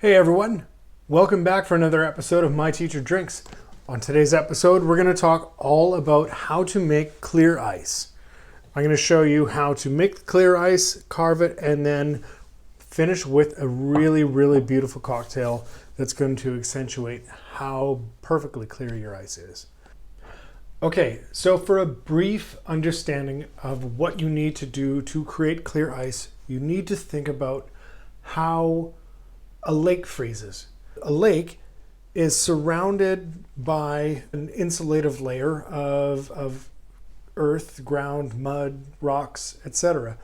Hey everyone, welcome back for another episode of My Teacher Drinks. On today's episode, we're going to talk all about how to make clear ice. I'm going to show you how to make the clear ice, carve it, and then finish with a really beautiful cocktail that's going to accentuate how perfectly clear your ice is. Okay, so for a brief understanding of what you need to do to create clear ice, you need to think about how a lake freezes. A lake is surrounded by an insulative layer of earth, ground, mud, rocks, etc.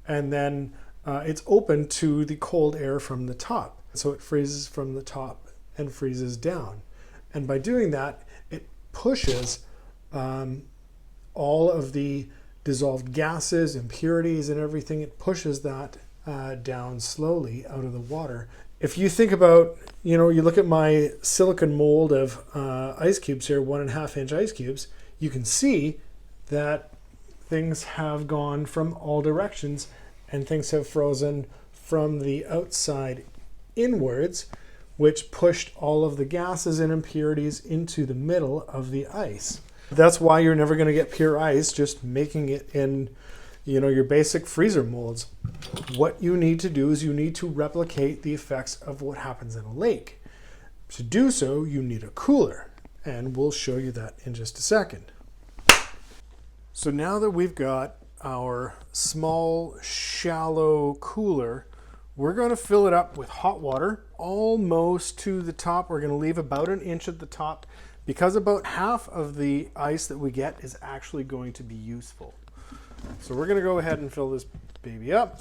And then it's open to the cold air from the top. So it freezes from the top and freezes down. And by doing that, it pushes all of the dissolved gases, impurities, and everything. It pushes that down slowly out of the water. If you think about, you look at my silicone mold of ice cubes here, 1.5 inch ice cubes, you can see that things have gone from all directions and things have frozen from the outside inwards, which pushed all of the gases and impurities into the middle of the ice. That's why you're never going to get pure ice just making it in your basic freezer molds. What you need to do is you need to replicate the effects of what happens in a lake. To do so, you need a cooler, and we'll show you that in just a second. So now that we've got our small, shallow cooler, we're going to fill it up with hot water almost to the top. We're going to leave about 1 inch at the top because about half of the ice that we get is actually going to be useful. So we're going to go ahead and fill this baby up.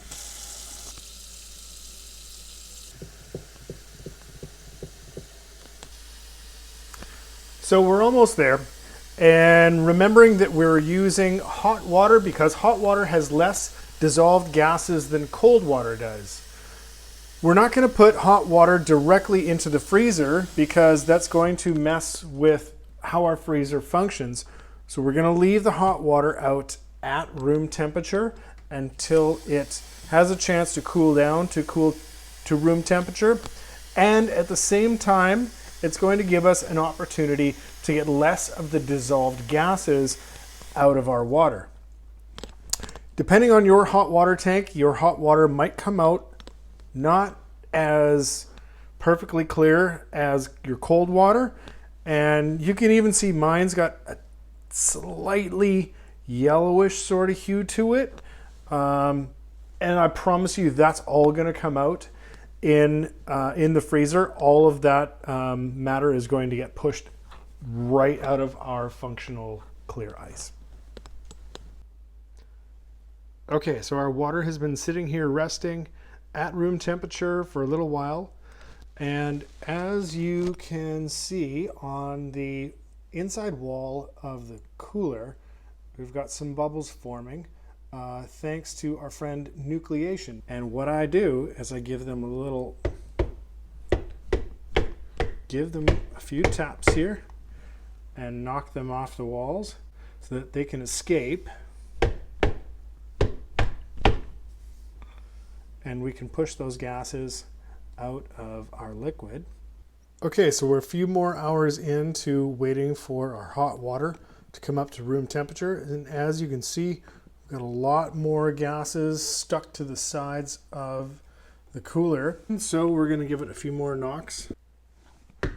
So we're almost there. And remembering that we're using hot water because hot water has less dissolved gases than cold water does. We're not going to put hot water directly into the freezer because that's going to mess with how our freezer functions. So we're going to leave the hot water out at room temperature until it has a chance to cool down to room temperature. And at the same time, it's going to give us an opportunity to get less of the dissolved gases out of our water. Depending on your hot water tank, your hot water might come out not as perfectly clear as your cold water. And you can even see mine's got a slightly yellowish sort of hue to it. And I promise you that's all going to come out in the freezer. All of that matter is going to get pushed right out of our functional clear ice. Okay, so our water has been sitting here resting at room temperature for a little while. And as you can see on the inside wall of the cooler, we've got some bubbles forming thanks to our friend nucleation. And what I do is I give them a few taps here and knock them off the walls so that they can escape. And we can push those gases out of our liquid. Okay, so we're a few more hours into waiting for our hot water to come up to room temperature. And as you can see, we've got a lot more gases stuck to the sides of the cooler. And so we're going to give it a few more knocks. And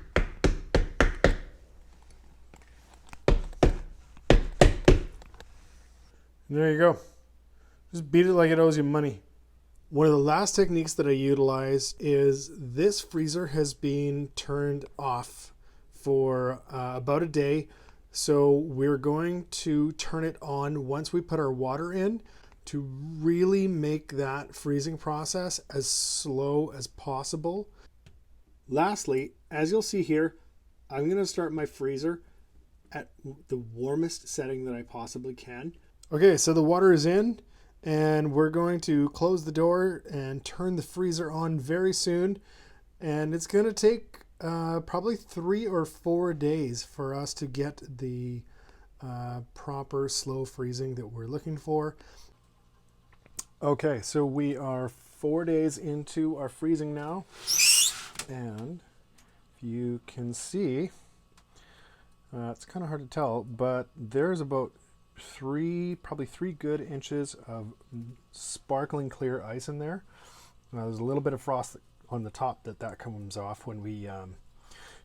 there you go. Just beat it like it owes you money. One of the last techniques that I utilize is this freezer has been turned off for about a day. So we're going to turn it on once we put our water in to really make that freezing process as slow as possible. Lastly, as you'll see here, I'm going to start my freezer at the warmest setting that I possibly can. Okay, so the water is in and we're going to close the door and turn the freezer on very soon. And it's going to take probably 3 or 4 days for us to get the proper slow freezing that we're looking for. Okay, so we are 4 days into our freezing now. And if you can see, it's kind of hard to tell, but there's about probably three good inches of sparkling clear ice in there. There's a little bit of frost on the top that comes off when we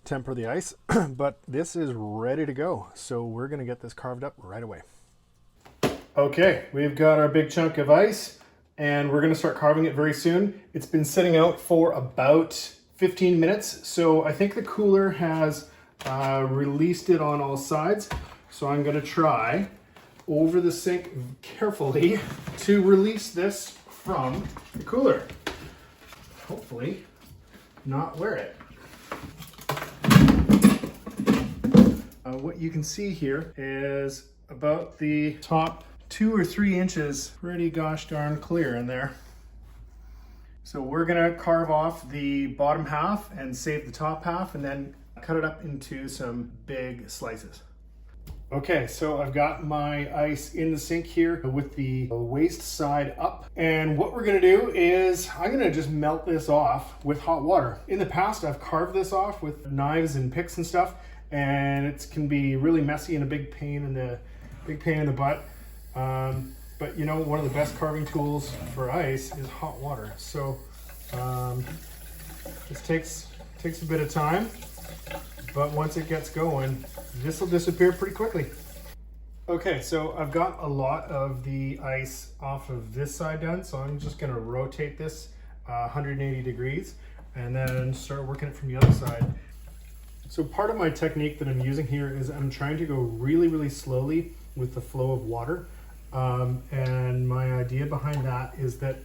temper the ice, but this is ready to go. So we're gonna get this carved up right away. Okay, we've got our big chunk of ice and we're gonna start carving it very soon. It's been sitting out for about 15 minutes. So I think the cooler has released it on all sides. So I'm gonna try over the sink carefully to release this from the cooler. Hopefully not wear it. What you can see here is about the top 2 or 3 inches pretty gosh darn clear in there. So we're gonna carve off the bottom half and save the top half and then cut it up into some big slices. Okay, so I've got my ice in the sink here with the waste side up. And what we're gonna do is I'm gonna just melt this off with hot water. In the past, I've carved this off with knives and picks and stuff, and it can be really messy and a big pain in the butt. But you know, one of the best carving tools for ice is hot water. So this takes a bit of time, but once it gets going, this will disappear pretty quickly. Okay, so I've got a lot of the ice off of this side done, so I'm just gonna rotate this 180 degrees and then start working it from the other side. So part of my technique that I'm using here is I'm trying to go really, really slowly with the flow of water. And my idea behind that is that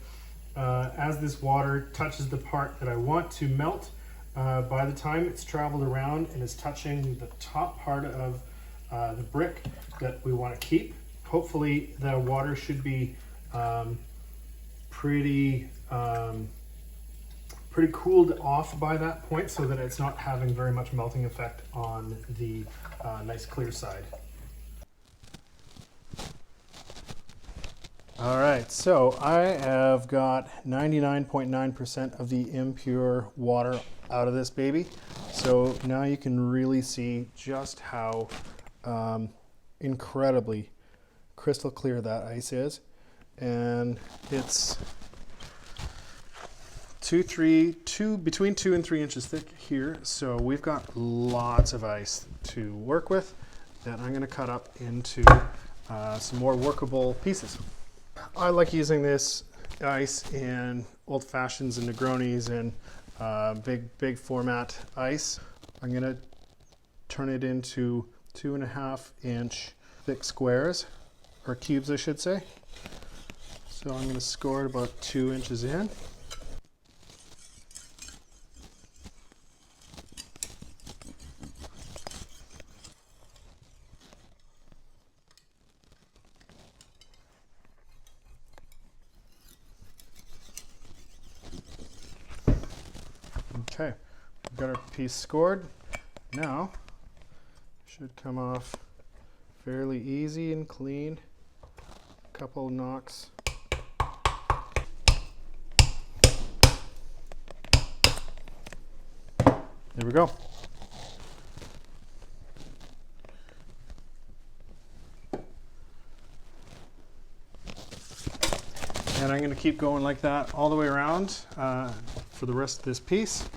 as this water touches the part that I want to melt, by the time it's traveled around and is touching the top part of the brick that we want to keep, hopefully the water should be pretty cooled off by that point so that it's not having very much melting effect on the nice clear side. All right, so I have got 99.9% of the impure water out of this baby. So now you can really see just how incredibly crystal clear that ice is. And it's between 2 and 3 inches thick here. So we've got lots of ice to work with that I'm gonna cut up into some more workable pieces. I like using this ice in old fashions and Negronis and big format ice. I'm gonna turn it into 2.5 inch thick squares, or cubes I should say. So I'm gonna score it about 2 inches in. Okay, we've got our piece scored. Now, should come off fairly easy and clean. A couple knocks. There we go. And I'm going to keep going like that all the way around for the rest of this piece.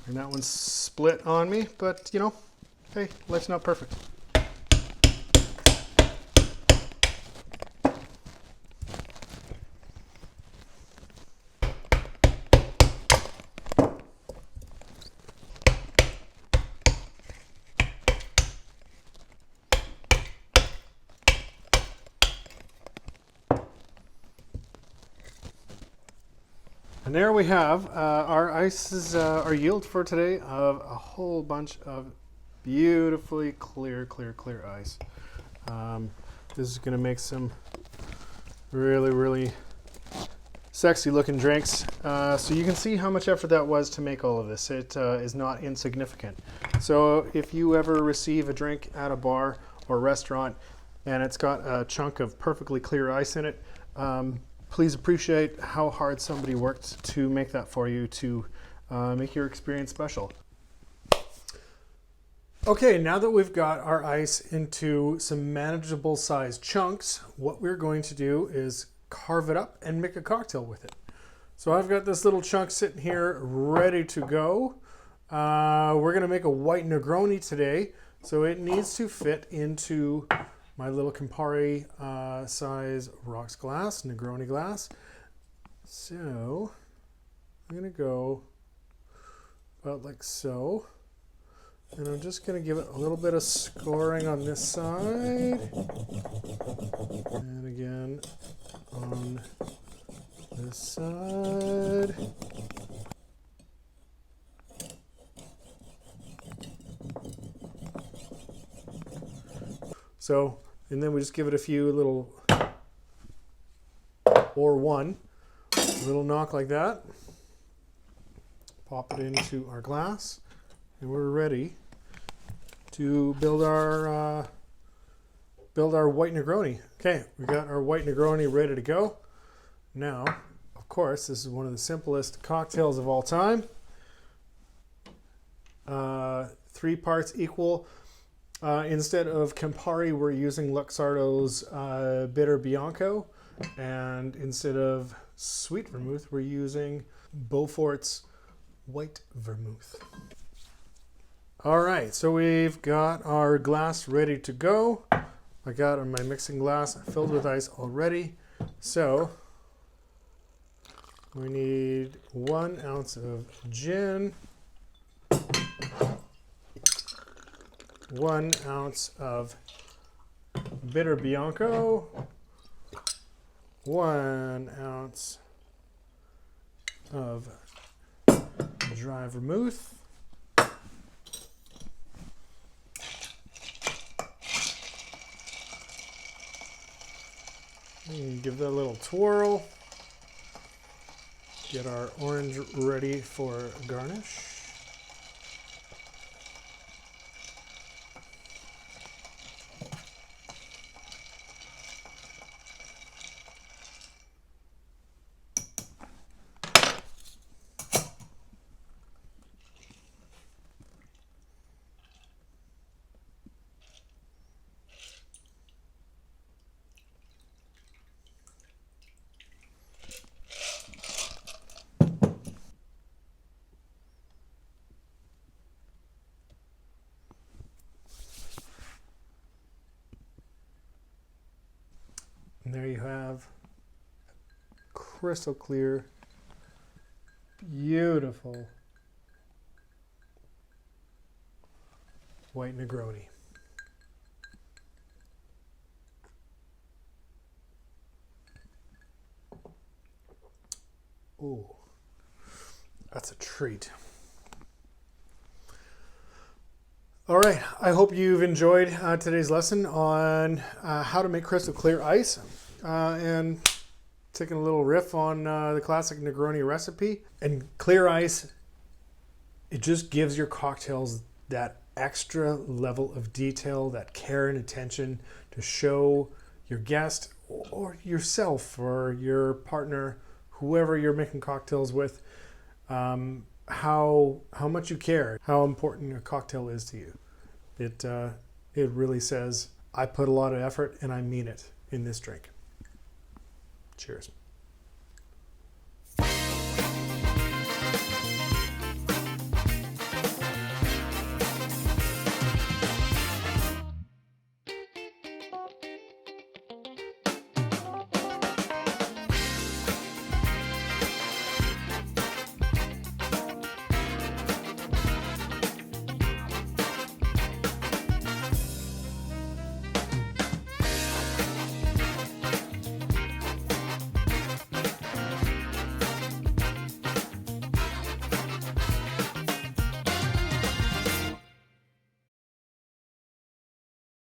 And that one's split on me, but you know, hey, life's not perfect. And there we have our ices, our yield for today of a whole bunch of beautifully clear ice. This is going to make some really sexy looking drinks. So you can see how much effort that was to make all of this. It is not insignificant. So if you ever receive a drink at a bar or restaurant and it's got a chunk of perfectly clear ice in it, please appreciate how hard somebody worked to make that for you to make your experience special. Okay, now that we've got our ice into some manageable sized chunks, what we're going to do is carve it up and make a cocktail with it. So I've got this little chunk sitting here ready to go. We're going to make a White Negroni today, so it needs to fit into my little Campari size rocks glass, Negroni glass. So I'm going to go about like so. And I'm just going to give it a little bit of scoring on this side. And again on this side. So, and then we just give it a few little, or one, little knock like that. Pop it into our glass. And we're ready to build our White Negroni. Okay, we got our White Negroni ready to go. Now, of course, this is one of the simplest cocktails of all time. 3 parts equal. Instead of Campari, we're using Luxardo's bitter Bianco, and instead of sweet vermouth, we're using Beaufort's white vermouth. All right, so we've got our glass ready to go. I got my mixing glass filled with ice already. So we need 1 ounce of gin, 1 ounce of bitter Bianco, 1 ounce of dry vermouth, and give that a little twirl. Get our orange ready for garnish. And there you have crystal clear, beautiful White Negroni. Ooh, that's a treat. All right, I hope you've enjoyed today's lesson on how to make crystal clear ice and taking a little riff on the classic Negroni recipe. And clear ice, it just gives your cocktails that extra level of detail, that care and attention to show your guest or yourself or your partner, whoever you're making cocktails with, how much you care, how important a cocktail is to you. It really says, I put a lot of effort and I mean it in this drink. Cheers.